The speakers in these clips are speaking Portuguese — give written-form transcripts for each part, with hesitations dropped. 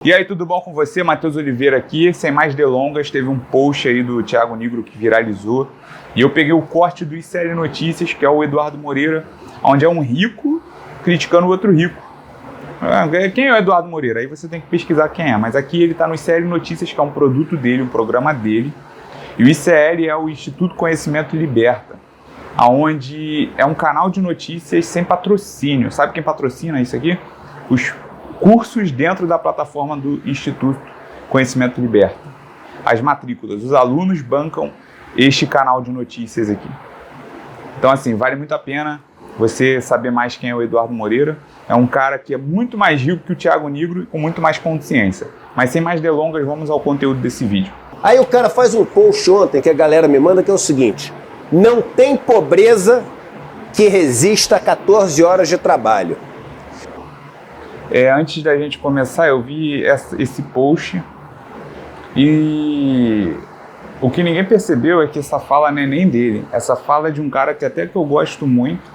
E aí, tudo bom com você? Matheus Oliveira aqui. Sem mais delongas, teve um post aí do Thiago Nigro que viralizou e eu peguei o corte do ICL Notícias, que é o Eduardo Moreira, onde é um rico criticando o outro rico. Quem é o Eduardo Moreira? Aí você tem que pesquisar quem é, mas aqui ele está no ICL Notícias, que é um produto dele, um programa dele, e o ICL é o Instituto Conhecimento Liberta, onde é um canal de notícias sem patrocínio. Sabe quem patrocina isso aqui? Os cursos dentro da plataforma do Instituto Conhecimento Liberta. As matrículas, os alunos bancam este canal de notícias aqui. Então, assim, vale muito a pena você saber mais quem é o Eduardo Moreira. É um cara que é muito mais rico que o Thiago Nigro e com muito mais consciência. Mas sem mais delongas, vamos ao conteúdo desse vídeo. Aí o cara faz um post ontem que a galera me manda, que é o seguinte: não tem pobreza que resista a 14 horas de trabalho. Antes da gente começar, eu vi esse post e o que ninguém percebeu é que essa fala não é nem dele. Essa fala é de um cara que até que eu gosto muito,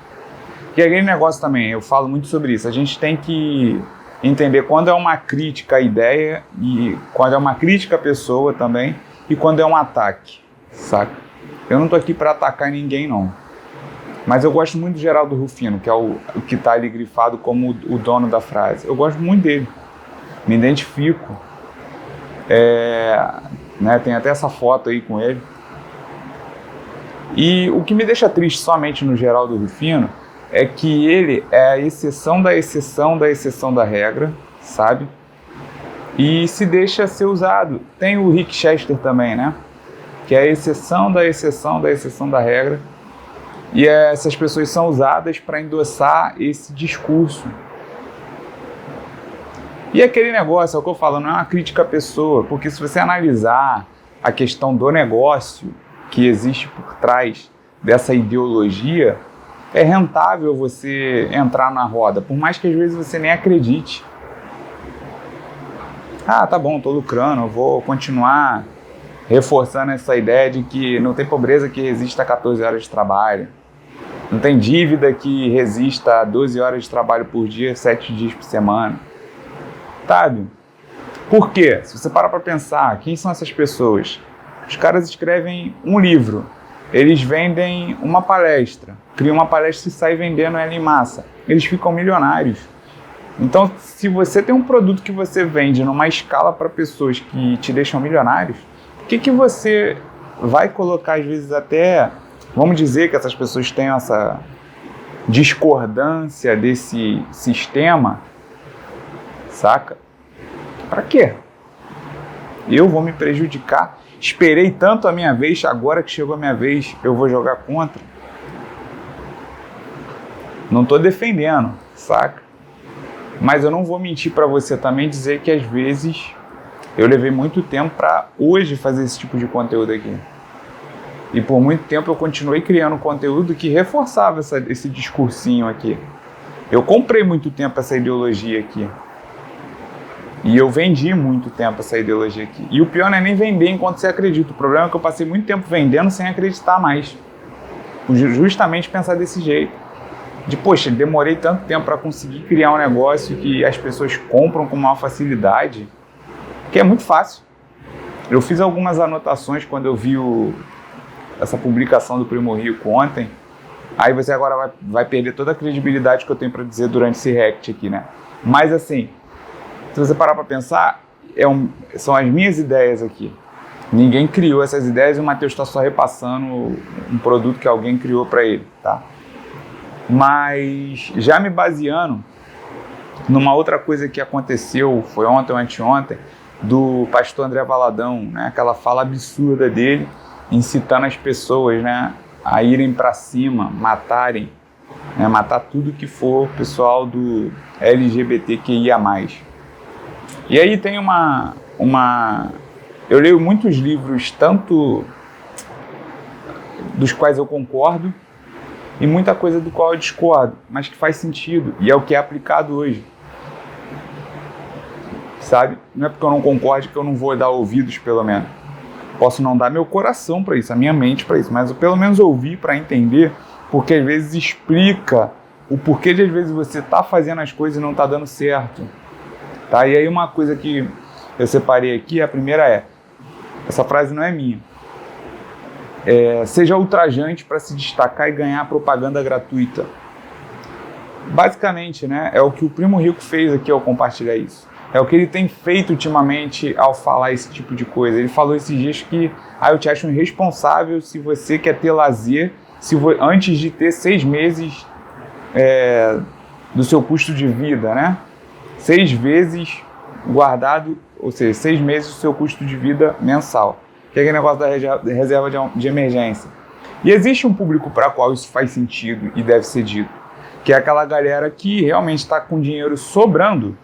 que é aquele negócio também, eu falo muito sobre isso. A gente tem que entender quando é uma crítica à ideia e quando é uma crítica à pessoa também e quando é um ataque, saca? Eu não tô aqui para atacar ninguém, não. Mas eu gosto muito do Geraldo Rufino, que é o que está ali grifado como o dono da frase. Eu gosto muito dele, me identifico. Tem até essa foto aí com ele. E o que me deixa triste somente no Geraldo Rufino é que ele é a exceção da exceção da exceção da regra, sabe? E se deixa ser usado. Tem o Rick Chester também, né? Que é a exceção da exceção da exceção da regra. E essas pessoas são usadas para endossar esse discurso. E aquele negócio, é o que eu falo, não é uma crítica à pessoa, porque se você analisar a questão do negócio que existe por trás dessa ideologia, é rentável você entrar na roda, por mais que às vezes você nem acredite. Ah, tá bom, tô lucrando, eu vou continuar reforçando essa ideia de que não tem pobreza que resista a 14 horas de trabalho. Não tem dívida que resista a 12 horas de trabalho por dia, 7 dias por semana. Sabe? Por quê? Se você parar para pensar, quem são essas pessoas? Os caras escrevem um livro, eles vendem uma palestra, criam uma palestra e saem vendendo ela em massa. Eles ficam milionários. Então, se você tem um produto que você vende numa escala para pessoas que te deixam milionários, por que você vai colocar, às vezes, até... Vamos dizer que essas pessoas têm essa discordância desse sistema, saca? Pra quê? Eu vou me prejudicar? Esperei tanto a minha vez, agora que chegou a minha vez, eu vou jogar contra? Não tô defendendo, saca? Mas eu não vou mentir pra você também dizer que às vezes eu levei muito tempo pra hoje fazer esse tipo de conteúdo aqui. E por muito tempo eu continuei criando conteúdo que reforçava esse discursinho aqui. Eu comprei muito tempo essa ideologia aqui. E eu vendi muito tempo essa ideologia aqui. E o pior não é nem vender enquanto você acredita. O problema é que eu passei muito tempo vendendo sem acreditar mais. Justamente pensar desse jeito. Poxa, demorei tanto tempo para conseguir criar um negócio que as pessoas compram com maior facilidade, que é muito fácil. Eu fiz algumas anotações quando eu vi essa publicação do Primo Rico ontem. Aí você agora vai perder toda a credibilidade que eu tenho para dizer durante esse react aqui, né? Mas assim, se você parar para pensar, são as minhas ideias aqui. Ninguém criou essas ideias e o Matheus está só repassando um produto que alguém criou para ele, tá? Mas já me baseando numa outra coisa que aconteceu, foi ontem ou anteontem, do pastor André Valadão, né? Aquela fala absurda dele, incitando as pessoas, né, a irem para cima, matarem, né, matar tudo que for pessoal do LGBTQIA+. E aí tem eu leio muitos livros, tanto dos quais eu concordo e muita coisa do qual eu discordo, mas que faz sentido e é o que é aplicado hoje. Sabe? Não é porque eu não concordo que eu não vou dar ouvidos, pelo menos. Posso não dar meu coração para isso, a minha mente para isso, mas eu pelo menos ouvir para entender, porque às vezes explica o porquê de às vezes você tá fazendo as coisas e não tá dando certo, Tá? E aí uma coisa que eu separei aqui, a primeira essa frase não é minha. Seja ultrajante para se destacar e ganhar propaganda gratuita. Basicamente, né, é o que o Primo Rico fez aqui ao compartilhar isso. É o que ele tem feito ultimamente ao falar esse tipo de coisa. Ele falou esses dias que eu te acho irresponsável se você quer ter lazer antes de ter 6 meses do seu custo de vida, né? 6 vezes guardado, ou seja, 6 meses do seu custo de vida mensal. Que é aquele negócio da reserva de emergência. E existe um público para qual isso faz sentido e deve ser dito, que é aquela galera que realmente está com dinheiro sobrando,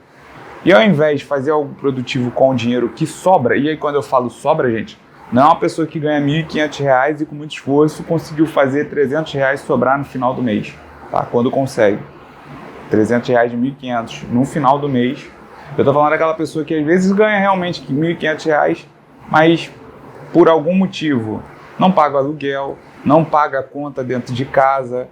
e ao invés de fazer algo produtivo com o dinheiro que sobra, e aí quando eu falo sobra, gente, não é uma pessoa que ganha R$ 1.500 e com muito esforço conseguiu fazer R$ 300 sobrar no final do mês, tá? Quando consegue. R$ 300 de 1.500 no final do mês. Eu tô falando daquela pessoa que às vezes ganha realmente R$ 1.500, mas por algum motivo não paga o aluguel, não paga a conta dentro de casa,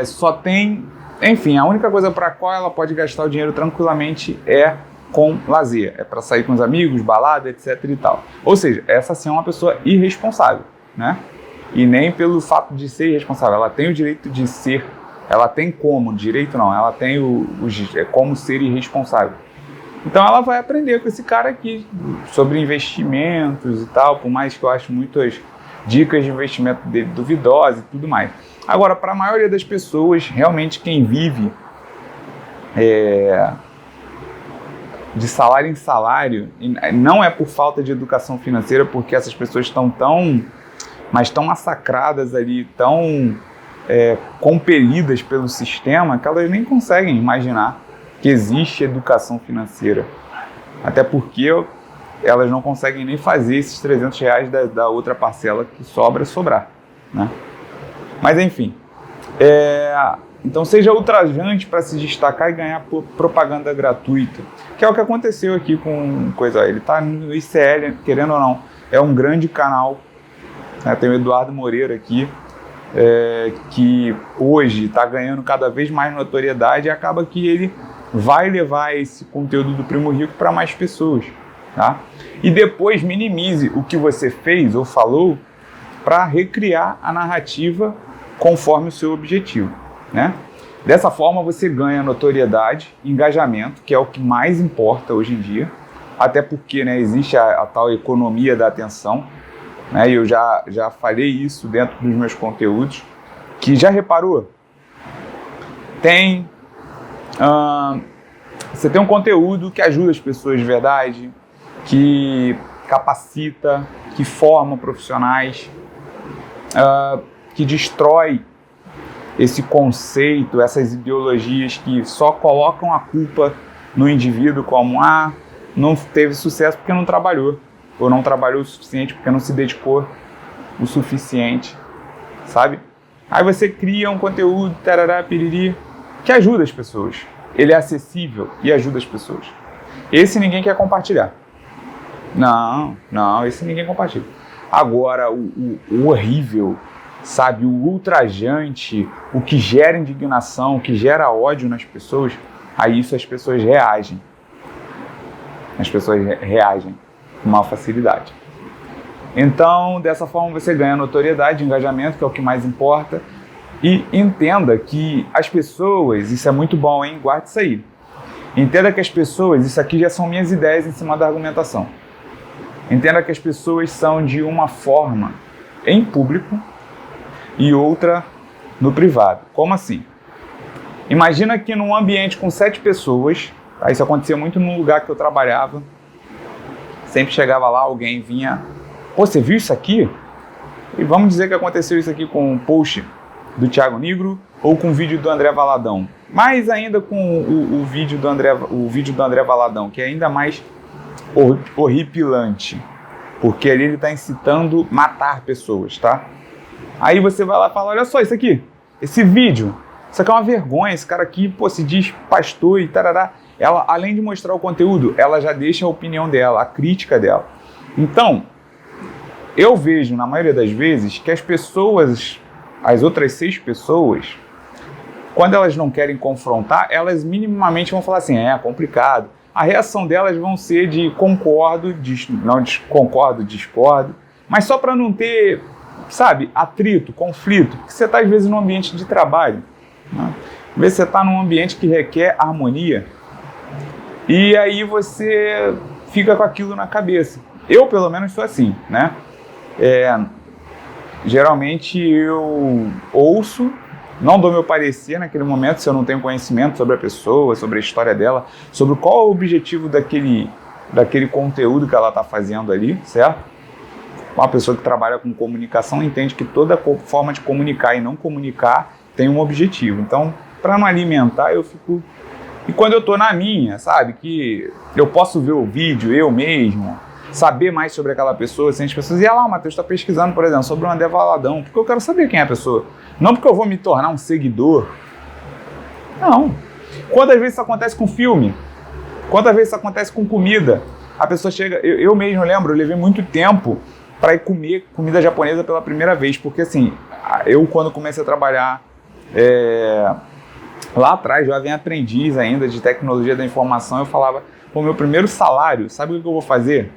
só tem... Enfim, a única coisa para qual ela pode gastar o dinheiro tranquilamente é com lazer, é para sair com os amigos, balada, etc e tal. Ou seja, essa sim é uma pessoa irresponsável, né? E nem pelo fato de ser irresponsável, ela tem o direito de ser, ela tem como, direito não, ela tem como ser irresponsável. Então ela vai aprender com esse cara aqui sobre investimentos e tal, por mais que eu acho muitas dicas de investimento dele duvidosas e tudo mais. Agora, para a maioria das pessoas, realmente quem vive de salário em salário, não é por falta de educação financeira, porque essas pessoas estão tão massacradas ali, tão compelidas pelo sistema, que elas nem conseguem imaginar que existe educação financeira. Até porque elas não conseguem nem fazer esses R$ 300 da outra parcela que sobrar, né? Mas enfim, então seja ultrajante para se destacar e ganhar propaganda gratuita, que é o que aconteceu aqui com coisa. Ele está no ICL, querendo ou não, é um grande canal, né? Tem o Eduardo Moreira aqui, que hoje está ganhando cada vez mais notoriedade, e acaba que ele vai levar esse conteúdo do Primo Rico para mais pessoas, tá? E depois minimize o que você fez ou falou para recriar a narrativa conforme o seu objetivo, né? Dessa forma você ganha notoriedade, engajamento, que é o que mais importa hoje em dia, até porque, né, existe a tal economia da atenção, né? E eu já falei isso dentro dos meus conteúdos, que já reparou? Você tem um conteúdo que ajuda as pessoas de verdade, que capacita, que forma profissionais, que destrói esse conceito, essas ideologias que só colocam a culpa no indivíduo, como não teve sucesso porque não trabalhou, ou não trabalhou o suficiente porque não se dedicou o suficiente, sabe? Aí você cria um conteúdo, tarará, piriri, que ajuda as pessoas. Ele é acessível e ajuda as pessoas. Esse ninguém quer compartilhar. Não, esse ninguém compartilha. Agora, o horrível, sabe, o ultrajante, o que gera indignação, o que gera ódio nas pessoas, a isso as pessoas reagem. As pessoas reagem com maior facilidade. Então, dessa forma você ganha notoriedade, engajamento, que é o que mais importa, e entenda que as pessoas, isso é muito bom, hein? Guarde isso aí. Entenda que as pessoas, isso aqui já são minhas ideias em cima da argumentação. Entenda que as pessoas são de uma forma em público e outra no privado. Como assim? Imagina que num ambiente com 7 pessoas, tá? Isso acontecia muito num lugar que eu trabalhava, sempre chegava lá, alguém vinha, pô, você viu isso aqui? E vamos dizer que aconteceu isso aqui com um post do Thiago Nigro ou com o vídeo do André Valadão. Mais ainda com o vídeo do André Valadão, que é ainda mais horripilante, porque ali ele está incitando matar pessoas, tá? Aí você vai lá e fala, olha só isso aqui, esse vídeo, isso aqui é uma vergonha, esse cara aqui, pô, se diz pastor e tarará. Ela, além de mostrar o conteúdo, ela já deixa a opinião dela, a crítica dela. Então, eu vejo, na maioria das vezes, que as pessoas, as outras 6 pessoas, quando elas não querem confrontar, elas minimamente vão falar assim, é complicado, a reação delas vão ser de concordo, não concordo, discordo, mas só para não ter, sabe, atrito, conflito, porque você está às vezes num ambiente de trabalho, né? Às vezes você está num ambiente que requer harmonia, e aí você fica com aquilo na cabeça. Eu, pelo menos, sou assim, né? Geralmente eu ouço, não dou meu parecer naquele momento se eu não tenho conhecimento sobre a pessoa, sobre a história dela, sobre qual é o objetivo daquele conteúdo que ela está fazendo ali, certo? Uma pessoa que trabalha com comunicação entende que toda forma de comunicar e não comunicar tem um objetivo. Então, para não alimentar, eu fico... E quando eu estou na minha, sabe, que eu posso ver o vídeo eu mesmo, saber mais sobre aquela pessoa, assim, as pessoas, e lá, o Matheus está pesquisando, por exemplo, sobre o André Valadão, porque eu quero saber quem é a pessoa. Não porque eu vou me tornar um seguidor. Não. Quantas vezes isso acontece com filme? Quantas vezes isso acontece com comida? A pessoa chega... Eu mesmo lembro, eu levei muito tempo para ir comer comida japonesa pela primeira vez, porque assim, eu quando comecei a trabalhar lá atrás, jovem aprendiz ainda de tecnologia da informação, eu falava, pô, meu primeiro salário, sabe o que eu vou fazer?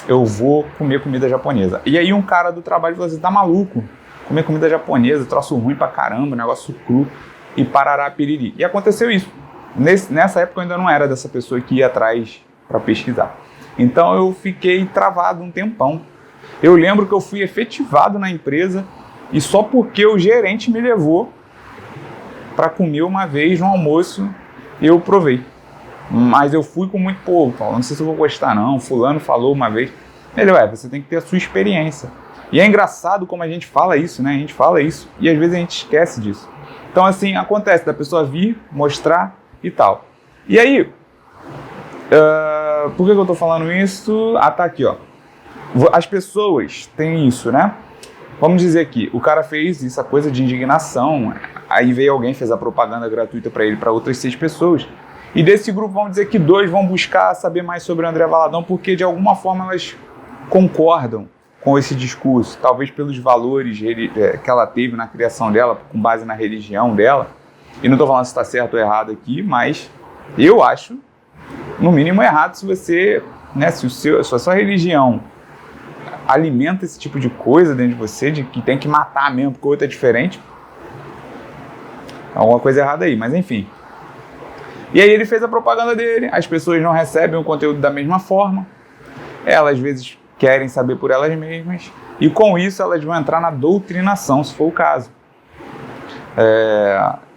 Eu vou comer comida japonesa. E aí um cara do trabalho falou assim, tá maluco? Comer comida japonesa, troço ruim pra caramba, negócio cru e parará piriri. E aconteceu isso. Nessa época eu ainda não era dessa pessoa que ia atrás para pesquisar. Então eu fiquei travado um tempão. Eu lembro que eu fui efetivado na empresa e só porque o gerente me levou para comer uma vez no almoço, eu provei. Mas eu fui com muito pouco, não sei se eu vou gostar não, fulano falou uma vez. Ele, você tem que ter a sua experiência. E é engraçado como a gente fala isso, né? A gente fala isso e às vezes a gente esquece disso. Então assim, acontece da pessoa vir, mostrar e tal. E aí, por que eu tô falando isso? Ah, tá aqui, ó. As pessoas têm isso, né? Vamos dizer aqui, o cara fez essa coisa de indignação, aí veio alguém, fez a propaganda gratuita para ele, para outras 6 pessoas, e desse grupo vamos dizer que 2 vão buscar saber mais sobre o André Valadão, porque de alguma forma elas concordam com esse discurso, talvez pelos valores que ela teve na criação dela, com base na religião dela, e não estou falando se está certo ou errado aqui, mas eu acho, no mínimo, errado se você, né, se a sua religião alimenta esse tipo de coisa dentro de você, de que tem que matar mesmo porque o outro é diferente. Alguma coisa errada aí, mas enfim. E aí ele fez a propaganda dele, as pessoas não recebem o conteúdo da mesma forma, elas às vezes querem saber por elas mesmas, e com isso elas vão entrar na doutrinação, se for o caso.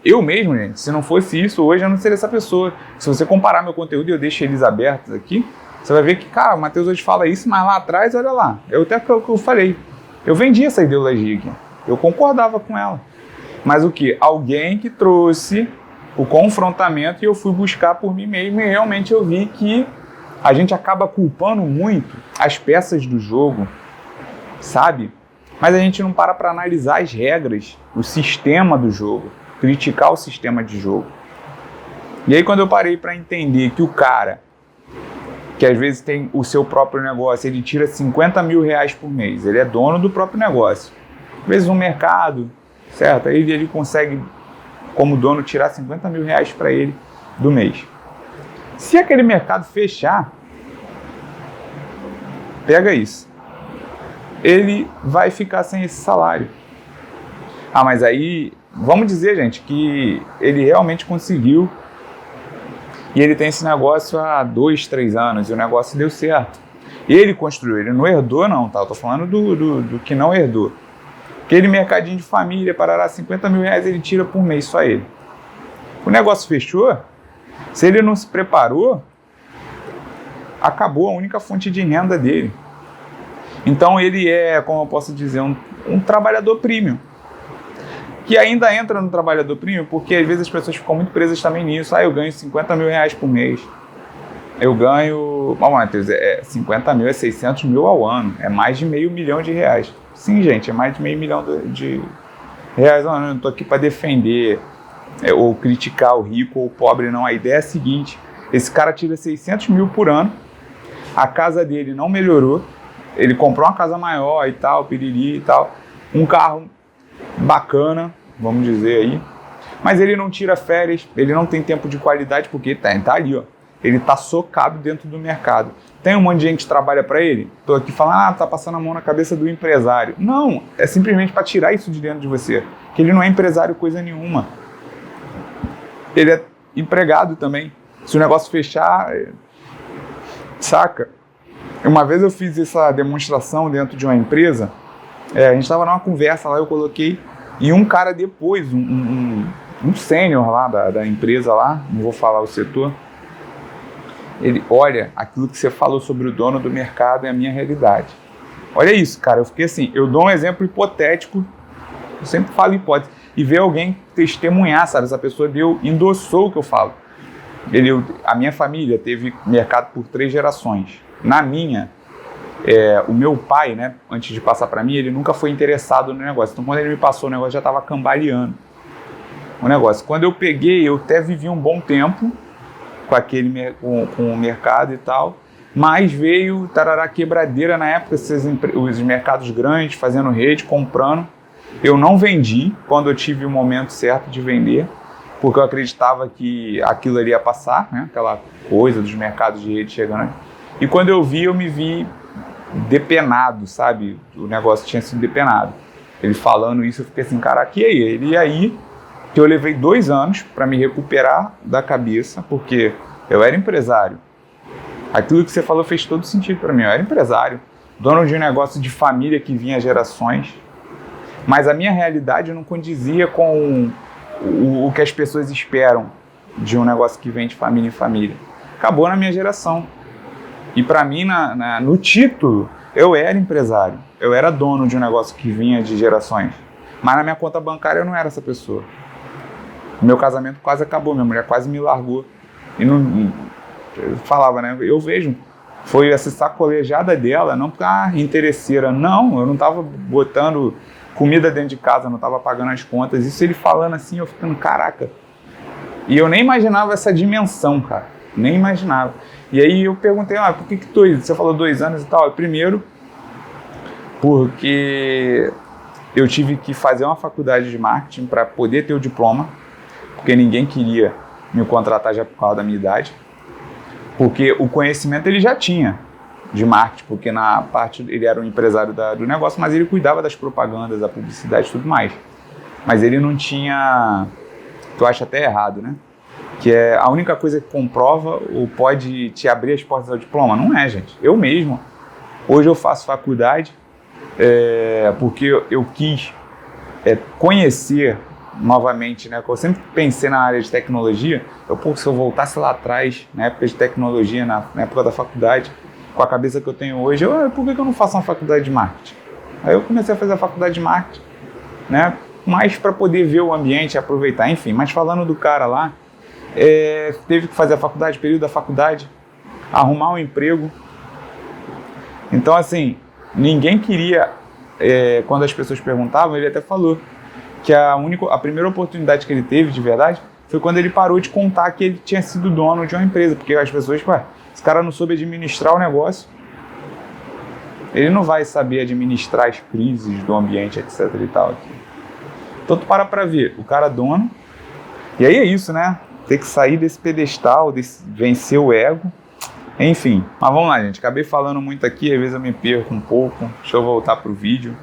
Eu mesmo, gente, se não fosse isso, hoje eu não seria essa pessoa. Se você comparar meu conteúdo e eu deixo eles abertos aqui, você vai ver que, cara, o Matheus hoje fala isso, mas lá atrás, olha lá, até que eu falei, eu vendi essa ideologia aqui, eu concordava com ela. Mas o que? Alguém que trouxe o confrontamento e eu fui buscar por mim mesmo e realmente eu vi que a gente acaba culpando muito as peças do jogo, sabe? Mas a gente não para analisar as regras, o sistema do jogo, criticar o sistema de jogo. E aí quando eu parei para entender que o cara que às vezes tem o seu próprio negócio, ele tira 50 mil reais por mês, ele é dono do próprio negócio. Às vezes um mercado, certo? Aí ele consegue, como dono, tirar 50 mil reais para ele do mês. Se aquele mercado fechar, pega isso, ele vai ficar sem esse salário. Ah, mas aí, vamos dizer, gente, que ele realmente conseguiu e ele tem esse negócio há 2, 3 anos e o negócio deu certo. Ele construiu, ele não herdou não, tá? Eu tô falando do que não herdou. Aquele mercadinho de família, parará, 50 mil reais ele tira por mês, só ele. O negócio fechou, se ele não se preparou, acabou a única fonte de renda dele. Então ele é, como eu posso dizer, um trabalhador premium. Que ainda entra no trabalhador premium, porque às vezes as pessoas ficam muito presas também nisso. Eu ganho 50 mil reais por mês. Eu ganho... Bom, Matheus, 50 mil é 600 mil ao ano. É mais de R$500 mil. Sim, gente, é mais de R$500 mil de reais ao ano. Eu não estou aqui para defender ou criticar o rico ou o pobre, não. A ideia é a seguinte. Esse cara tira 600 mil por ano. A casa dele não melhorou. Ele comprou uma casa maior e tal, piriri e tal. Um carro bacana, vamos dizer aí, mas ele não tira férias, ele não tem tempo de qualidade, porque tá ali, ó, ele está socado dentro do mercado. Tem um monte de gente que trabalha para ele? Estou aqui falando, tá passando a mão na cabeça do empresário. Não, é simplesmente para tirar isso de dentro de você. Que ele não é empresário coisa nenhuma. Ele é empregado também. Se o negócio fechar, saca? Uma vez eu fiz essa demonstração dentro de uma empresa, a gente estava numa conversa lá, eu coloquei, e um cara depois, um sênior lá da empresa lá, não vou falar o setor, ele, olha, aquilo que você falou sobre o dono do mercado é a minha realidade. Olha isso, cara, eu fiquei assim, eu dou um exemplo hipotético, eu sempre falo hipótese, e ver alguém testemunhar, sabe, essa pessoa endossou o que eu falo. A minha família teve mercado por 3 gerações. Na minha, o meu pai, né, antes de passar para mim, ele nunca foi interessado no negócio. Então, quando ele me passou o negócio, já estava cambaleando o negócio. Quando eu peguei, eu até vivi um bom tempo com o mercado e tal, mas veio tarará quebradeira na época, os mercados grandes fazendo rede, comprando. Eu não vendi quando eu tive o momento certo de vender, porque eu acreditava que aquilo ali ia passar, né? Aquela coisa dos mercados de rede chegando. E quando eu me vi depenado, sabe? O negócio tinha sido depenado. Ele falando isso, eu fiquei assim, caraca, e aí? E aí que eu levei 2 anos para me recuperar da cabeça, porque eu era empresário. Aquilo que você falou fez todo sentido para mim. Eu era empresário, dono de um negócio de família que vinha gerações, mas a minha realidade não condizia com o que as pessoas esperam de um negócio que vem de família em família. Acabou na minha geração. E para mim, no título, eu era empresário. Eu era dono de um negócio que vinha de gerações. Mas na minha conta bancária eu não era essa pessoa. Meu casamento quase acabou, minha mulher quase me largou. E não eu falava, né? Eu vejo, foi essa sacolejada dela, não porque interesseira. Não, eu não estava botando comida dentro de casa, não estava pagando as contas. Isso ele falando assim, eu ficando, caraca. E eu nem imaginava essa dimensão, cara. Nem imaginava. E aí eu perguntei, por que você falou 2 anos e tal? Primeiro, porque eu tive que fazer uma faculdade de marketing para poder ter o diploma, porque ninguém queria me contratar já por causa da minha idade, porque o conhecimento ele já tinha de marketing, porque na parte ele era um empresário do negócio, mas ele cuidava das propagandas, da publicidade e tudo mais. Mas ele não tinha, que eu acho até errado, né? Que é a única coisa que comprova ou pode te abrir as portas ao diploma. Não é, gente. Eu mesmo. Hoje eu faço faculdade porque eu quis conhecer novamente, né? Eu sempre pensei na área de tecnologia. Se eu voltasse lá atrás, na época de tecnologia, na época da faculdade, com a cabeça que eu tenho hoje, por que eu não faço uma faculdade de marketing? Aí eu comecei a fazer a faculdade de marketing, né? Mais para poder ver o ambiente e aproveitar, enfim. Mas falando do cara lá, teve que fazer a faculdade, período da faculdade, arrumar um emprego. Então, assim, ninguém queria, quando as pessoas perguntavam, ele até falou que a primeira oportunidade que ele teve, de verdade, foi quando ele parou de contar que ele tinha sido dono de uma empresa, porque as pessoas, esse cara não soube administrar o negócio, ele não vai saber administrar as crises do ambiente, etc e tal. Então tu para ver, o cara é dono, e aí é isso, né? Ter que sair desse pedestal, vencer o ego, enfim. Mas vamos lá, gente, acabei falando muito aqui, às vezes eu me perco um pouco, deixa eu voltar pro vídeo.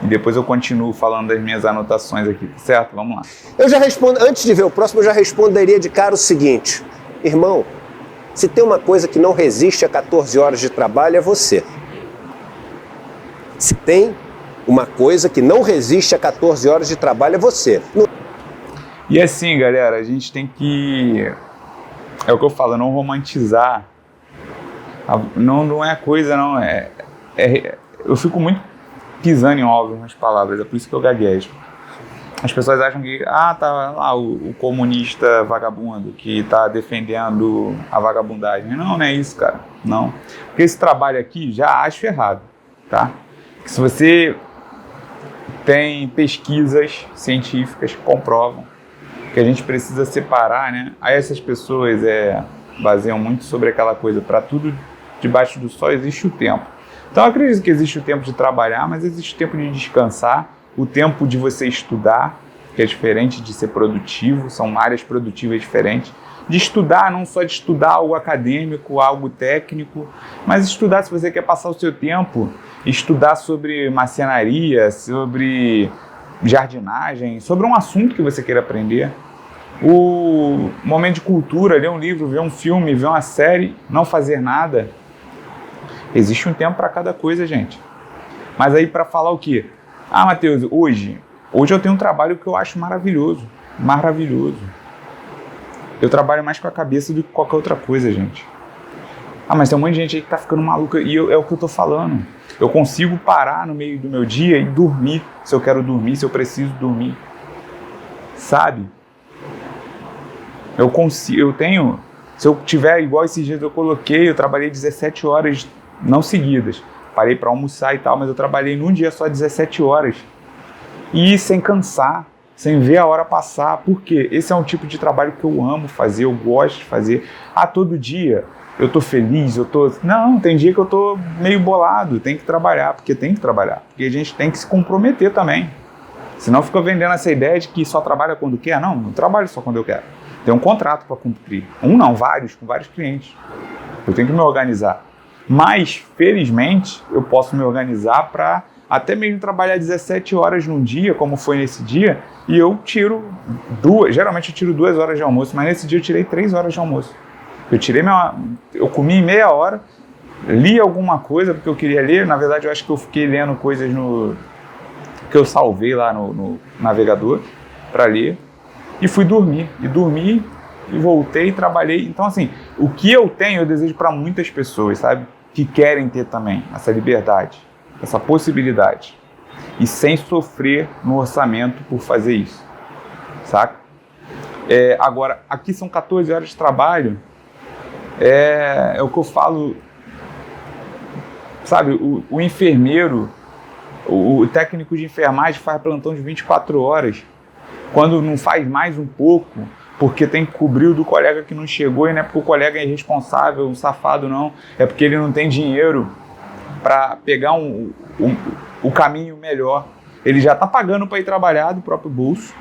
E depois eu continuo falando das minhas anotações aqui, certo? Vamos lá. Eu já respondo, antes de ver o próximo, eu já responderia de cara o seguinte: irmão, se tem uma coisa que não resiste a 14 horas de trabalho, é você. Se tem uma coisa que não resiste a 14 horas de trabalho, é você. E assim, galera, a gente tem que... É o que eu falo, não romantizar. Não é coisa, não. Eu fico muito pisando em ovos nas palavras, é por isso que eu gaguejo. As pessoas acham que, tá lá o comunista vagabundo que tá defendendo a vagabundagem. Não é isso, cara. Não. Porque esse trabalho aqui já acho errado, tá? Porque se você tem pesquisas científicas que comprovam que a gente precisa separar, né? Aí essas pessoas baseiam muito sobre aquela coisa, para tudo debaixo do sol existe o tempo. Então eu acredito que existe o tempo de trabalhar, mas existe o tempo de descansar, o tempo de você estudar, que é diferente de ser produtivo, são áreas produtivas diferentes. de estudar, não só de estudar algo acadêmico, algo técnico, mas estudar, se você quer passar o seu tempo, estudar sobre marcenaria, sobre jardinagem, sobre um assunto que você queira aprender. O momento de cultura, ler um livro, ver um filme, ver uma série, não fazer nada. Existe um tempo para cada coisa, gente. Mas aí para falar o quê? Ah, Matheus, hoje eu tenho um trabalho que eu acho maravilhoso. Maravilhoso. Eu trabalho mais com a cabeça do que qualquer outra coisa, gente. Ah, mas tem um monte de gente aí que tá ficando maluca. E é o que eu tô falando. Eu consigo parar no meio do meu dia e dormir. Se eu quero dormir, se eu preciso dormir. Sabe? Eu tenho... Se eu tiver igual esses dias eu trabalhei 17 horas não seguidas. Parei para almoçar e tal, mas eu trabalhei num dia só 17 horas. E sem cansar, sem ver a hora passar. Por quê? Esse é um tipo de trabalho que eu amo fazer, eu gosto de fazer. Ah, todo dia eu tô feliz, Não, tem dia que eu tô meio bolado, tem que trabalhar, porque tem que trabalhar. Porque a gente tem que se comprometer também. Senão fica vendendo essa ideia de que só trabalha quando quer. Não trabalho só quando eu quero. Tem um contrato para cumprir. Vários, com vários clientes. Eu tenho que me organizar. Mas, felizmente, eu posso me organizar para até mesmo trabalhar 17 horas num dia, como foi nesse dia, e eu tiro geralmente eu tiro 2 horas de almoço, mas nesse dia eu tirei 3 horas de almoço. Eu comi meia hora, li alguma coisa, porque eu queria ler, na verdade eu acho que eu fiquei lendo coisas que eu salvei lá no navegador para ler, e fui dormir, e voltei e trabalhei. Então, assim, o que eu tenho, eu desejo para muitas pessoas, sabe? Que querem ter também essa liberdade, essa possibilidade. E sem sofrer no orçamento por fazer isso, saca? Agora, aqui são 14 horas de trabalho, é o que eu falo, sabe? O enfermeiro, o técnico de enfermagem faz plantão de 24 horas. Quando não faz mais um pouco, porque tem que cobrir o do colega que não chegou, e não é porque o colega é irresponsável, um safado, não. É porque ele não tem dinheiro para pegar o caminho melhor. Ele já está pagando para ir trabalhar do próprio bolso,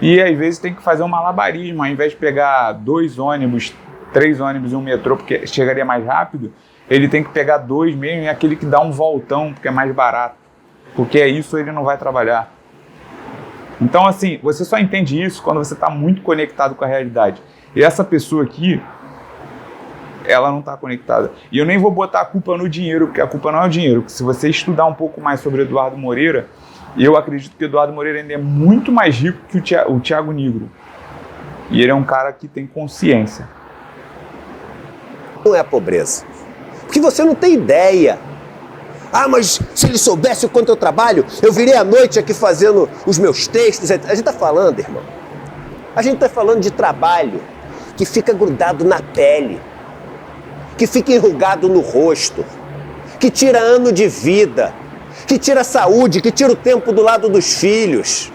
e às vezes tem que fazer um malabarismo. Ao invés de pegar 2 ônibus, 3 ônibus e um metrô, porque chegaria mais rápido, ele tem que pegar 2 mesmo, e aquele que dá um voltão, porque é mais barato. Porque é isso, ele não vai trabalhar. Então, assim, você só entende isso quando você está muito conectado com a realidade. E essa pessoa aqui, ela não está conectada. E eu nem vou botar a culpa no dinheiro, porque a culpa não é o dinheiro. Porque se você estudar um pouco mais sobre Eduardo Moreira, eu acredito que o Eduardo Moreira ainda é muito mais rico que o Thiago Nigro. E ele é um cara que tem consciência. Não é a pobreza. Porque você não tem ideia. Ah, mas se ele soubesse o quanto eu trabalho, eu virei à noite aqui fazendo os meus textos. A gente está falando, irmão. A gente está falando de trabalho que fica grudado na pele, que fica enrugado no rosto, que tira ano de vida, que tira a saúde, que tira o tempo do lado dos filhos.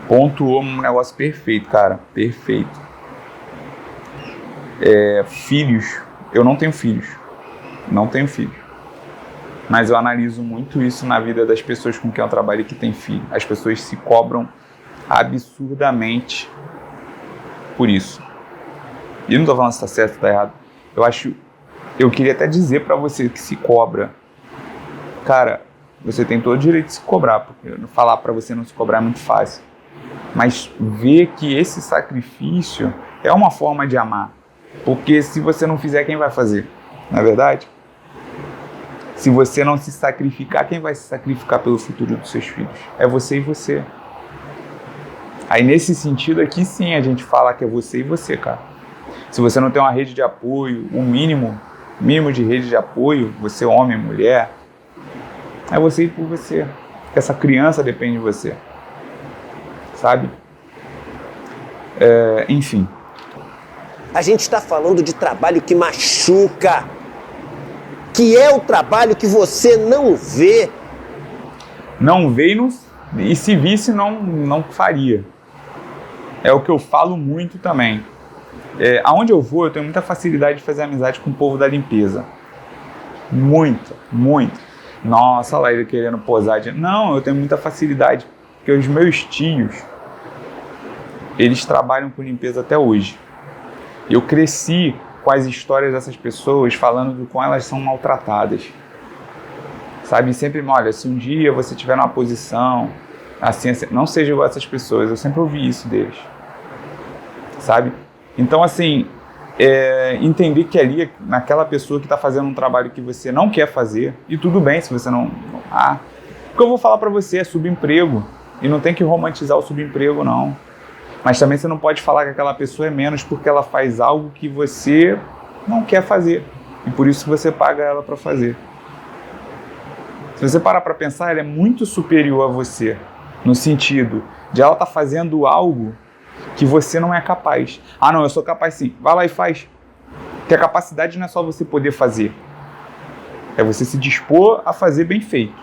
Pontuou um negócio perfeito, cara. Perfeito. Filhos. Eu não tenho filhos. Não tenho filhos. Mas eu analiso muito isso na vida das pessoas com quem eu trabalho e que têm filho. As pessoas se cobram absurdamente por isso. E eu não estou falando se está certo ou está errado. Eu queria até dizer para você que se cobra. Cara, você tem todo o direito de se cobrar, porque falar para você não se cobrar é muito fácil. Mas ver que esse sacrifício é uma forma de amar. Porque se você não fizer, quem vai fazer? Não é verdade? Se você não se sacrificar, quem vai se sacrificar pelo futuro dos seus filhos? É você e você. Aí nesse sentido aqui sim a gente fala que é você e você, cara. Se você não tem uma rede de apoio, o mínimo de rede de apoio, você homem, mulher, é você e por você. Porque essa criança depende de você. Sabe? Enfim. A gente está falando de trabalho que machuca, que é o trabalho que você não vê. Não vê e se visse não faria. É o que eu falo muito também. Aonde eu vou, eu tenho muita facilidade de fazer amizade com o povo da limpeza. Muita, muito. Nossa, lá ele querendo posar. Não, eu tenho muita facilidade, porque os meus tios, eles trabalham com limpeza até hoje. Eu cresci com as histórias dessas pessoas falando do quão elas são maltratadas. Sabe, sempre, olha, se um dia você estiver numa posição assim, não seja igual a essas pessoas. Eu sempre ouvi isso deles. Sabe? Então, assim, entender que ali, naquela pessoa que está fazendo um trabalho que você não quer fazer, e tudo bem se você não... o que eu vou falar para você é subemprego. E não tem que romantizar o subemprego, não. Mas também você não pode falar que aquela pessoa é menos porque ela faz algo que você não quer fazer. E por isso você paga ela para fazer. Se você parar para pensar, ela é muito superior a você. No sentido de ela estar fazendo algo que você não é capaz. Ah, não, eu sou capaz sim. Vai lá e faz. Porque a capacidade não é só você poder fazer. É você se dispor a fazer bem feito.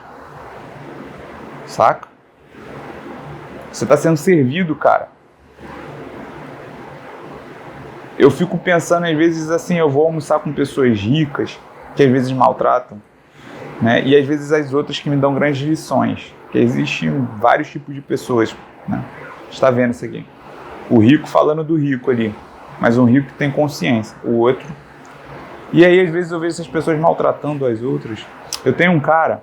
Saca? Você está sendo servido, cara. Eu fico pensando, às vezes, assim, eu vou almoçar com pessoas ricas, que às vezes maltratam, né? E às vezes as outras que me dão grandes lições. Que existem vários tipos de pessoas, né? A gente está vendo isso aqui. O rico falando do rico ali, mas um rico que tem consciência, o outro. E aí, às vezes, eu vejo essas pessoas maltratando as outras. Eu tenho um cara,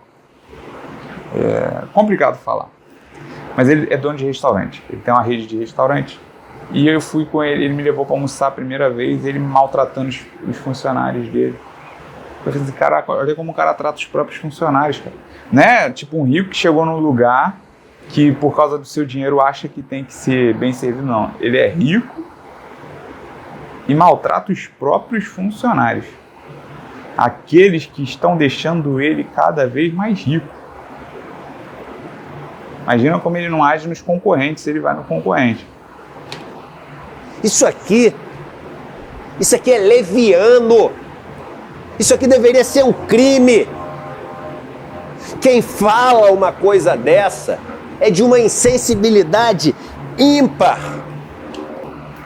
complicado falar, mas ele é dono de restaurante, ele tem uma rede de restaurante. E eu fui com ele, ele me levou para almoçar a primeira vez, ele me maltratando os funcionários dele. Eu falei assim, caraca, olha como o cara trata os próprios funcionários, cara. Né? Tipo um rico que chegou num lugar que por causa do seu dinheiro acha que tem que ser bem servido. Não, ele é rico e maltrata os próprios funcionários. Aqueles que estão deixando ele cada vez mais rico. Imagina como ele não age nos concorrentes, se ele vai no concorrente. Isso aqui é leviano. Isso aqui deveria ser um crime. Quem fala uma coisa dessa é de uma insensibilidade ímpar.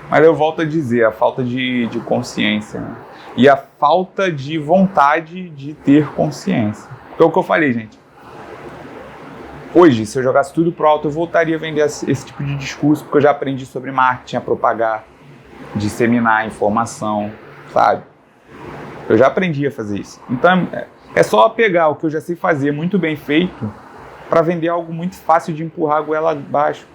Mas eu volto a dizer, a falta de consciência, né? E a falta de vontade de ter consciência. Porque é o que eu falei, gente. Hoje, se eu jogasse tudo pro alto, eu voltaria a vender esse tipo de discurso, porque eu já aprendi sobre marketing, a propagar, disseminar informação, sabe? Eu já aprendi a fazer isso. Então, é só pegar o que eu já sei fazer muito bem feito para vender algo muito fácil de empurrar a goela abaixo.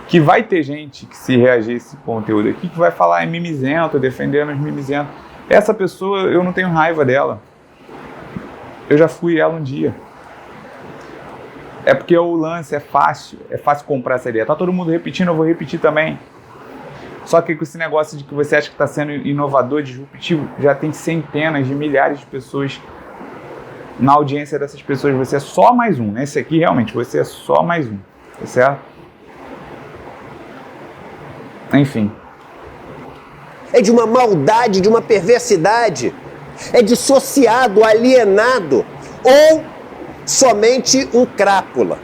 Que vai ter gente que se reagir a esse conteúdo aqui, que vai falar é mimizento, defendendo os mimizentos. Essa pessoa, eu não tenho raiva dela. Eu já fui ela um dia. É porque o lance é fácil comprar essa ideia. Tá todo mundo repetindo, eu vou repetir também. Só que com esse negócio de que você acha que está sendo inovador, disruptivo, já tem centenas de milhares de pessoas na audiência dessas pessoas. Você é só mais um. Nesse aqui, realmente, você é só mais um. Tá certo? Enfim. É de uma maldade, de uma perversidade. É dissociado, alienado. Ou somente um crápula.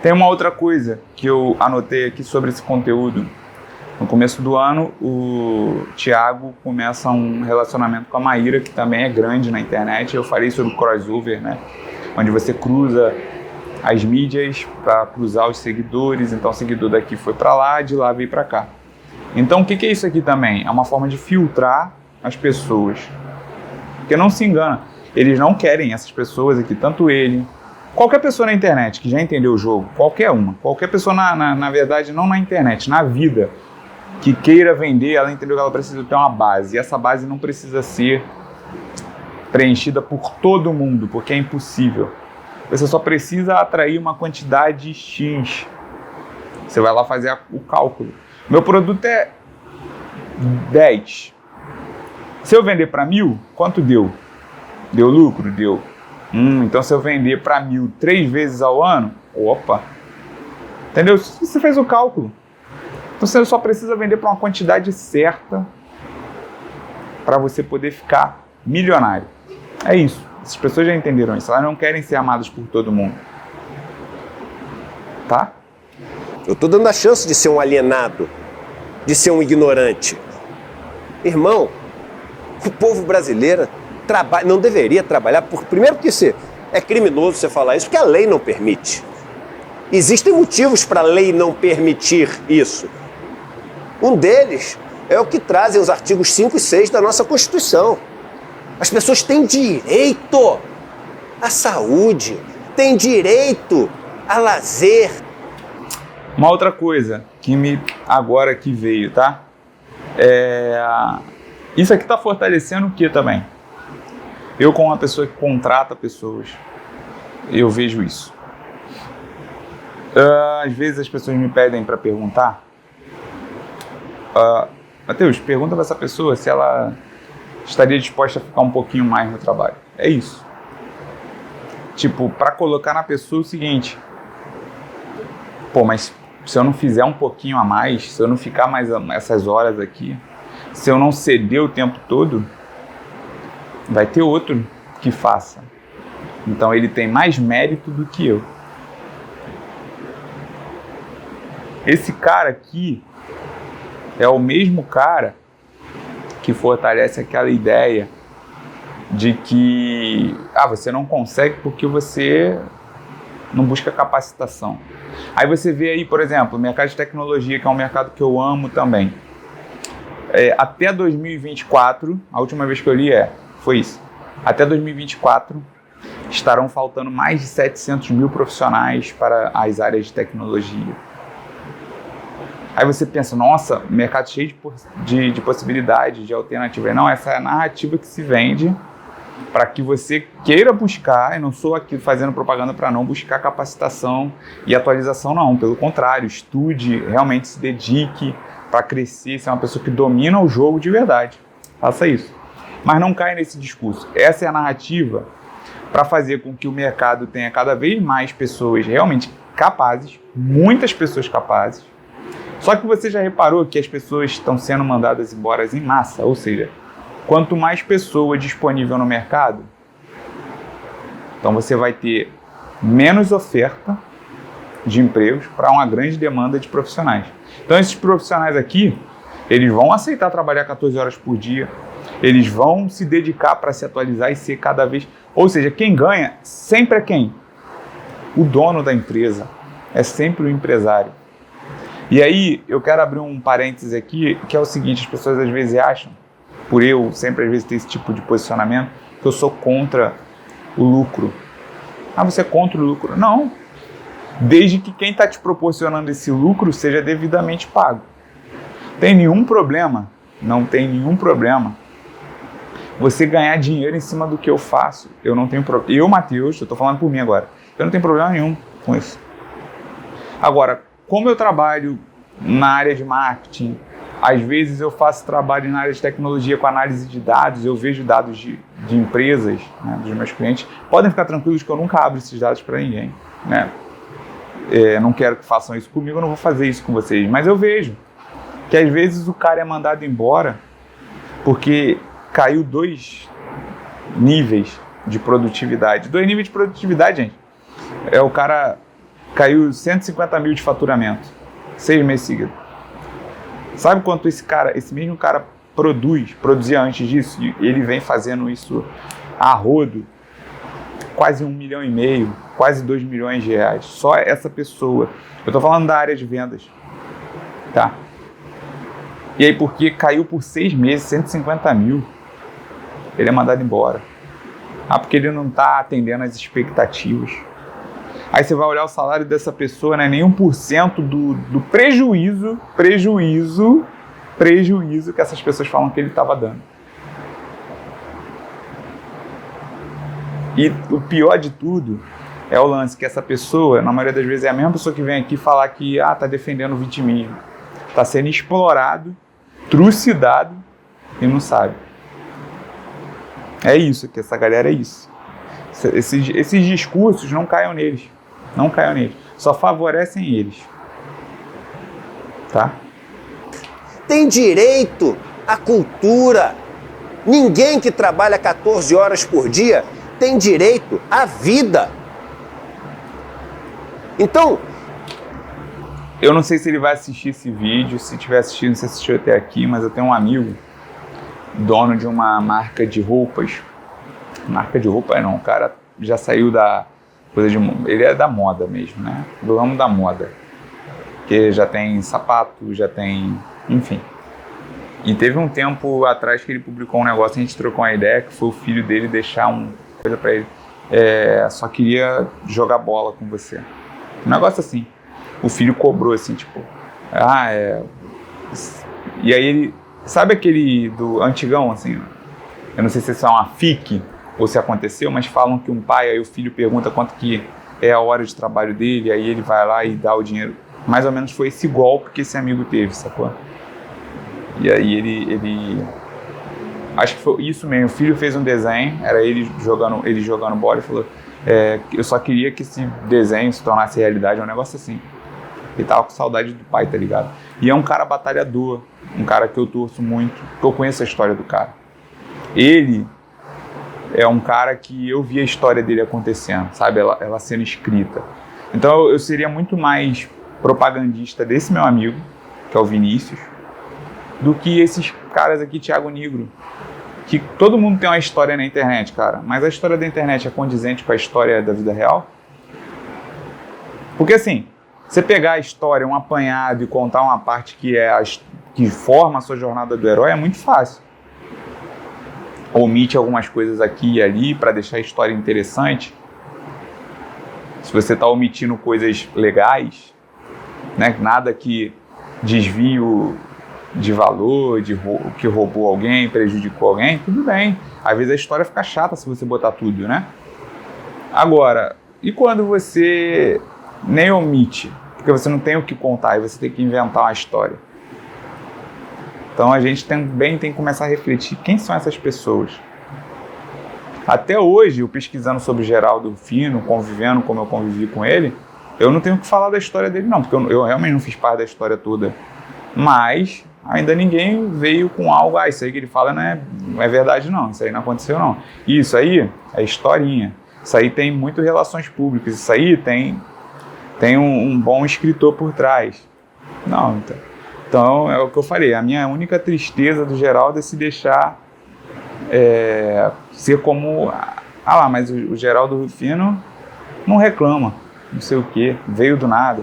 Tem uma outra coisa que eu anotei aqui sobre esse conteúdo. No começo do ano, o Thiago começa um relacionamento com a Maíra, que também é grande na internet. Eu falei sobre crossover, né? Onde você cruza as mídias para cruzar os seguidores. Então, o seguidor daqui foi para lá, de lá veio para cá. Então, o que é isso aqui também? É uma forma de filtrar as pessoas. Porque não se engana, eles não querem essas pessoas aqui, tanto ele... Qualquer pessoa na internet que já entendeu o jogo, qualquer pessoa na verdade, não na internet, na vida, que queira vender, ela entendeu que ela precisa ter uma base. E essa base não precisa ser preenchida por todo mundo, porque é impossível. Você só precisa atrair uma quantidade X. Você vai lá fazer o cálculo. Meu produto é 10. Se eu vender para 1.000, quanto deu? Deu lucro? Deu. Então se eu vender para 1.000 3 vezes ao ano, opa, entendeu? Você fez o cálculo. Então você só precisa vender para uma quantidade certa para você poder ficar milionário. É isso. Essas pessoas já entenderam isso. Elas não querem ser amadas por todo mundo. Tá? Eu tô dando a chance de ser um alienado, de ser um ignorante. Irmão, o povo brasileiro não deveria trabalhar, primeiro porque é criminoso você falar isso, porque a lei não permite. Existem motivos para a lei não permitir isso. Um deles é o que trazem os artigos 5 e 6 da nossa Constituição. As pessoas têm direito à saúde, têm direito a lazer. Uma outra coisa que agora que veio, tá? Isso aqui está fortalecendo o que também? Eu, como uma pessoa que contrata pessoas, eu vejo isso. Às vezes as pessoas me pedem para perguntar, Matheus, pergunta para essa pessoa se ela estaria disposta a ficar um pouquinho mais no trabalho. É isso. Tipo, para colocar na pessoa o seguinte: pô, mas se eu não fizer um pouquinho a mais, se eu não ficar mais essas horas aqui, se eu não ceder o tempo todo, vai ter outro que faça. Então ele tem mais mérito do que eu. Esse cara aqui é o mesmo cara que fortalece aquela ideia de que você não consegue porque você não busca capacitação. Aí você vê aí, por exemplo, o mercado de tecnologia, que é um mercado que eu amo também. Até 2024, a última vez que eu li foi isso. Até 2024 estarão faltando mais de 700 mil profissionais para as áreas de tecnologia. Aí você pensa, nossa, mercado cheio de possibilidades, de alternativas. Não, essa é a narrativa que se vende para que você queira buscar, e não sou aqui fazendo propaganda para não buscar capacitação e atualização, não. Pelo contrário, estude, realmente se dedique para crescer, ser uma pessoa que domina o jogo de verdade. Faça isso. Mas não caia nesse discurso. Essa é a narrativa para fazer com que o mercado tenha cada vez mais pessoas realmente capazes, muitas pessoas capazes. Só que você já reparou que as pessoas estão sendo mandadas embora em massa, ou seja, quanto mais pessoa disponível no mercado, então você vai ter menos oferta de empregos para uma grande demanda de profissionais. Então esses profissionais aqui, eles vão aceitar trabalhar 14 horas por dia, eles vão se dedicar para se atualizar e ser cada vez... Ou seja, quem ganha sempre é quem? O dono da empresa, é sempre o empresário. E aí eu quero abrir um parênteses aqui, que é o seguinte: as pessoas às vezes acham, por eu sempre às vezes ter esse tipo de posicionamento, que eu sou contra o lucro. Você é contra o lucro? Não. Desde que quem está te proporcionando esse lucro seja devidamente pago. Tem nenhum problema, não tem nenhum problema você ganhar dinheiro em cima do que eu faço. Eu não tenho problema. Eu, Matheus, eu estou falando por mim agora, eu não tenho problema nenhum com isso. Agora, como eu trabalho na área de marketing, às vezes eu faço trabalho na área de tecnologia com análise de dados, eu vejo dados de empresas, né, dos meus clientes. Podem ficar tranquilos que eu nunca abro esses dados para ninguém, né? Não quero que façam isso comigo, eu não vou fazer isso com vocês. Mas eu vejo que às vezes o cara é mandado embora porque caiu 2 níveis de produtividade. 2 níveis de produtividade, gente. O cara caiu 150 mil de faturamento, 6 meses seguidos. Sabe quanto esse mesmo cara produzia antes disso? E ele vem fazendo isso a rodo, quase 1,5 milhão, quase 2 milhões de reais. Só essa pessoa. Eu estou falando da área de vendas, tá? E aí, porque caiu por 6 meses, 150 mil, ele é mandado embora. Porque ele não está atendendo às expectativas. Aí você vai olhar o salário dessa pessoa, não é nem 1% do prejuízo que essas pessoas falam que ele estava dando. E o pior de tudo é o lance que essa pessoa, na maioria das vezes, é a mesma pessoa que vem aqui falar que tá defendendo o vitimismo. Está sendo explorado, trucidado e não sabe. É isso, que essa galera é isso. Esses discursos não caiam neles. Não caiam neles. Só favorecem eles. Tá? Tem direito à cultura. Ninguém que trabalha 14 horas por dia tem direito à vida. Então, eu não sei se ele vai assistir esse vídeo. Se tiver assistindo, não sei se assistiu até aqui, mas eu tenho um amigo, dono de uma marca de roupas. Marca de roupa não, o cara já saiu da Ele é da moda mesmo, né? Do ramo da moda. Que já tem sapato, já tem... Enfim. E teve um tempo atrás que ele publicou um negócio, a gente trocou uma ideia, que foi o filho dele deixar uma coisa pra ele. Só queria jogar bola com você. Um negócio assim. O filho cobrou assim, tipo... E aí ele... Sabe aquele do antigão, assim? Eu não sei se isso é uma fic ou se aconteceu, mas falam que um pai, aí o filho pergunta quanto que é a hora de trabalho dele, aí ele vai lá e dá o dinheiro. Mais ou menos foi esse golpe que esse amigo teve, sacou? E aí ele... Acho que foi isso mesmo, o filho fez um desenho, era ele jogando bola e falou, eu só queria que esse desenho se tornasse realidade, um negócio assim. Ele tava com saudade do pai, tá ligado? E é um cara batalhador, um cara que eu torço muito, que eu conheço a história do cara. Ele é um cara que eu vi a história dele acontecendo, sabe? Ela sendo escrita. Então eu seria muito mais propagandista desse meu amigo, que é o Vinícius, do que esses caras aqui, Thiago Nigro. Que todo mundo tem uma história na internet, cara. Mas a história da internet é condizente com a história da vida real? Porque assim, você pegar a história, um apanhado e contar uma parte que forma a sua jornada do herói é muito fácil. Omite algumas coisas aqui e ali para deixar a história interessante. Se você está omitindo coisas legais, né, nada que desvie de valor, que roubou alguém, prejudicou alguém, tudo bem. Às vezes a história fica chata se você botar tudo, né? Agora, e quando você nem omite? Porque você não tem o que contar e você tem que inventar uma história. Então a gente também tem que começar a refletir quem são essas pessoas. Até hoje, eu pesquisando sobre Geraldo Rufino, convivendo como eu convivi com ele, eu não tenho o que falar da história dele não, porque eu realmente não fiz parte da história toda. Mas ainda ninguém veio com algo, isso aí que ele fala não é verdade não, isso aí não aconteceu não. Isso aí é historinha, isso aí tem muito relações públicas, isso aí tem um bom escritor por trás. Não, então é o que eu falei, a minha única tristeza do Geraldo é se deixar ser como... mas o Geraldo Rufino não reclama, não sei o que, veio do nada.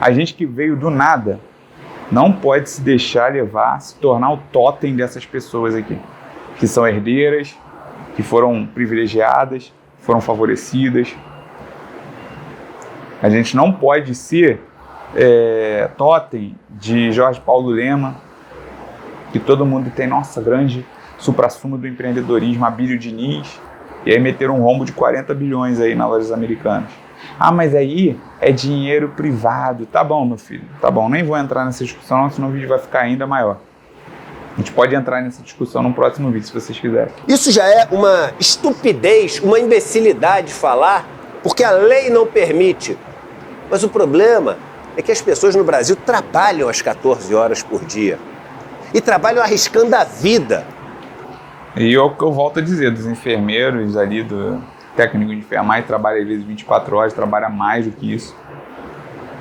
A gente que veio do nada não pode se deixar levar, se tornar o totem dessas pessoas aqui, que são herdeiras, que foram privilegiadas, foram favorecidas. A gente não pode ser totem de Jorge Paulo Lema, que todo mundo tem, nossa, grande suprassumo do empreendedorismo, Abílio Diniz, e aí meteram um rombo de 40 bilhões aí nas lojas americanas. Mas aí é dinheiro privado. Tá bom, meu filho, tá bom, nem vou entrar nessa discussão, senão o vídeo vai ficar ainda maior. A gente pode entrar nessa discussão no próximo vídeo, se vocês quiserem. Isso já é uma estupidez, uma imbecilidade falar, porque a lei não permite. Mas o problema é que as pessoas no Brasil trabalham às 14 horas por dia. E trabalham arriscando a vida. E é o que eu volto a dizer, dos enfermeiros ali, do técnico de enfermagem, trabalha às vezes 24 horas, trabalha mais do que isso.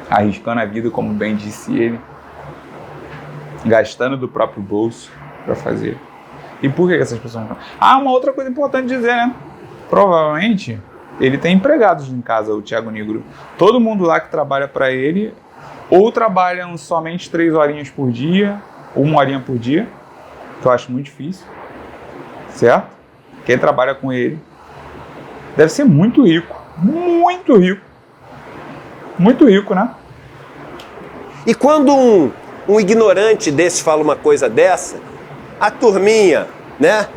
Arriscando a vida, como bem disse ele. Gastando do próprio bolso para fazer. E por que essas pessoas não... uma outra coisa importante dizer, né? Provavelmente ele tem empregados em casa, o Thiago Nigro. Todo mundo lá que trabalha para ele, ou trabalham somente 3 horinhas por dia, ou 1 horinha por dia, que eu acho muito difícil, certo? Quem trabalha com ele deve ser muito rico, muito rico. Muito rico, né? E quando um ignorante desse fala uma coisa dessa, a turminha, né?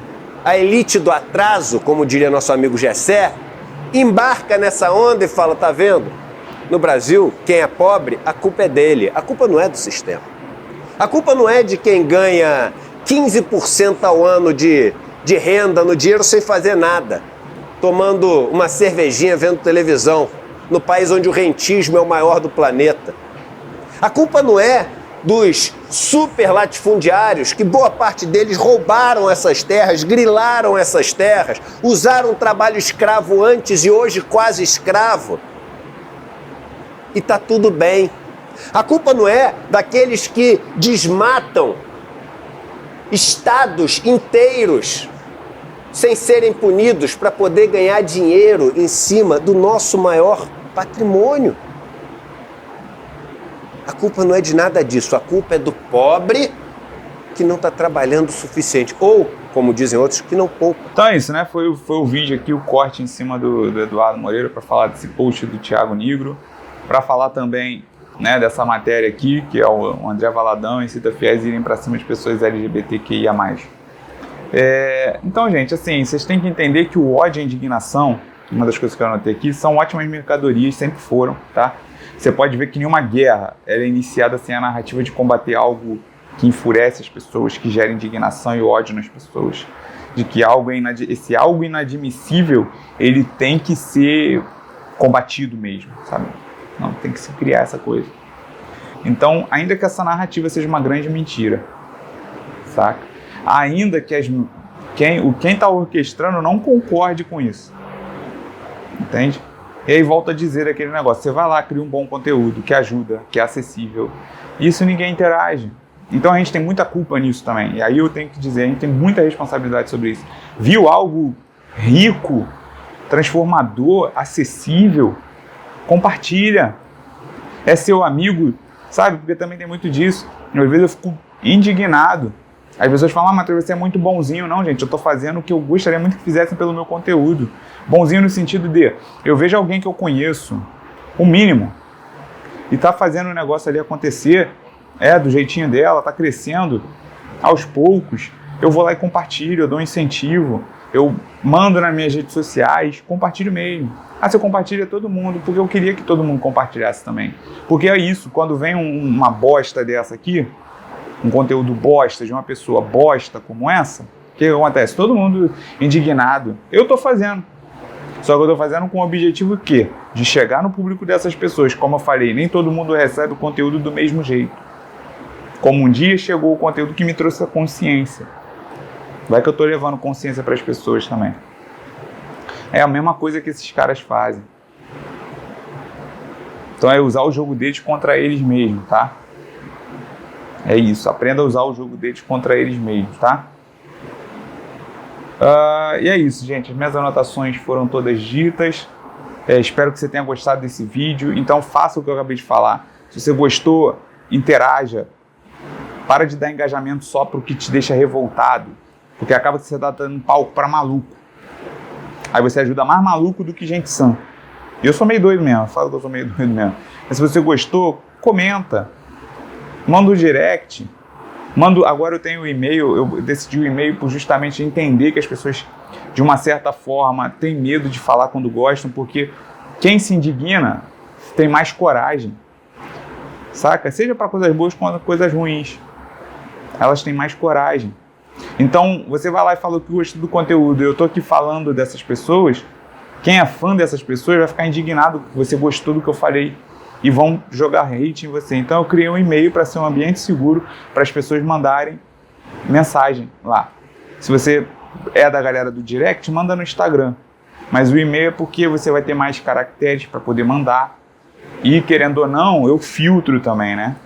A elite do atraso, como diria nosso amigo Gessé, embarca nessa onda e fala, tá vendo? No Brasil, quem é pobre, a culpa é dele. A culpa não é do sistema. A culpa não é de quem ganha 15% ao ano de renda no dinheiro sem fazer nada, tomando uma cervejinha, vendo televisão, no país onde o rentismo é o maior do planeta. A culpa não é dos super latifundiários, que boa parte deles roubaram essas terras, grilaram essas terras, usaram trabalho escravo antes e hoje quase escravo. E tá tudo bem. A culpa não é daqueles que desmatam estados inteiros sem serem punidos para poder ganhar dinheiro em cima do nosso maior patrimônio. A culpa não é de nada disso, a culpa é do pobre que não está trabalhando o suficiente, ou, como dizem outros, que não poupa. Então é isso, né? Foi o vídeo aqui, o corte em cima do Eduardo Moreira para falar desse post do Thiago Nigro, para falar também, né, dessa matéria aqui, que é o André Valadão incita fiéis a irem para cima de pessoas LGBTQIA+. Então, gente, assim, vocês têm que entender que o ódio e a indignação, uma das coisas que eu anotei aqui, são ótimas mercadorias, sempre foram, tá? Você pode ver que nenhuma guerra ela é iniciada sem a narrativa de combater algo que enfurece as pessoas, que gera indignação e ódio nas pessoas. De que esse algo inadmissível, ele tem que ser combatido mesmo, sabe? Não, tem que se criar essa coisa. Então, ainda que essa narrativa seja uma grande mentira, saca? Ainda que quem está orquestrando não concorde com isso, entende? E aí volta a dizer aquele negócio, você vai lá, cria um bom conteúdo, que ajuda, que é acessível, isso ninguém interage. Então a gente tem muita culpa nisso também, e aí eu tenho que dizer, a gente tem muita responsabilidade sobre isso. Viu algo rico, transformador, acessível, compartilha, é seu amigo, sabe? Porque também tem muito disso, às vezes eu fico indignado. As pessoas falam, Matheus, você é muito bonzinho. Não, gente, eu tô fazendo o que eu gostaria muito que fizessem pelo meu conteúdo. Bonzinho no sentido de, eu vejo alguém que eu conheço, o mínimo, e tá fazendo o negócio ali acontecer, do jeitinho dela, tá crescendo aos poucos, eu vou lá e compartilho, eu dou um incentivo, eu mando nas minhas redes sociais, compartilho mesmo. Você compartilha todo mundo, porque eu queria que todo mundo compartilhasse também. Porque é isso, quando vem uma bosta dessa aqui, um conteúdo bosta de uma pessoa bosta como essa, o que acontece? Todo mundo indignado. Eu tô fazendo. Só que eu tô fazendo com o objetivo quê? De chegar no público dessas pessoas. Como eu falei, nem todo mundo recebe o conteúdo do mesmo jeito. Como um dia chegou o conteúdo que me trouxe a consciência. Vai que eu tô levando consciência para as pessoas também. É a mesma coisa que esses caras fazem. Então é usar o jogo deles contra eles mesmos, tá? É isso, aprenda a usar o jogo deles contra eles mesmos, tá? E é isso, gente. As minhas anotações foram todas ditas. Espero que você tenha gostado desse vídeo. Então faça o que eu acabei de falar. Se você gostou, interaja. Para de dar engajamento só para o que te deixa revoltado. Porque acaba que você está dando palco para maluco. Aí você ajuda mais maluco do que gente sã. E eu sou meio doido mesmo, eu falo que eu sou meio doido mesmo. Mas se você gostou, comenta. Manda o direct, agora eu tenho o e-mail, eu decidi o e-mail por justamente entender que as pessoas, de uma certa forma, têm medo de falar quando gostam, porque quem se indigna tem mais coragem, saca? Seja para coisas boas quanto coisas ruins, elas têm mais coragem. Então, você vai lá e fala que gosta do conteúdo, eu tô aqui falando dessas pessoas, quem é fã dessas pessoas vai ficar indignado que você gostou do que eu falei, e vão jogar hate em você. Então eu criei um e-mail para ser um ambiente seguro para as pessoas mandarem mensagem lá. Se você é da galera do direct, manda no Instagram. Mas o e-mail é porque você vai ter mais caracteres para poder mandar. E querendo ou não, eu filtro também, né?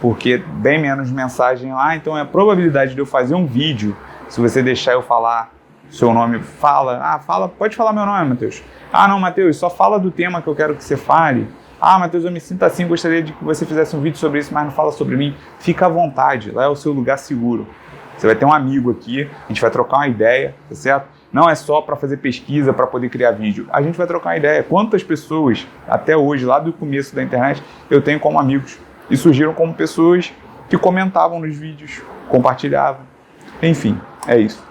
Porque bem menos mensagem lá, então é a probabilidade de eu fazer um vídeo, se você deixar eu falar seu nome, pode falar meu nome, Matheus. Não, Matheus, só fala do tema que eu quero que você fale. Matheus, eu me sinto assim, gostaria de que você fizesse um vídeo sobre isso, mas não fala sobre mim. Fica à vontade, lá é o seu lugar seguro. Você vai ter um amigo aqui, a gente vai trocar uma ideia, tá certo? Não é só para fazer pesquisa, para poder criar vídeo. A gente vai trocar uma ideia. Quantas pessoas, até hoje, lá do começo da internet, eu tenho como amigos e surgiram como pessoas que comentavam nos vídeos, compartilhavam. Enfim, é isso.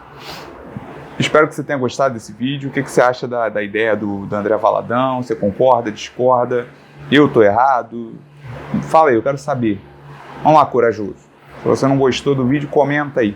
Espero que você tenha gostado desse vídeo. O que você acha da ideia do André Valadão? Você concorda, discorda? Eu tô errado? Fala aí, eu quero saber. Vamos lá, corajoso. Se você não gostou do vídeo, comenta aí.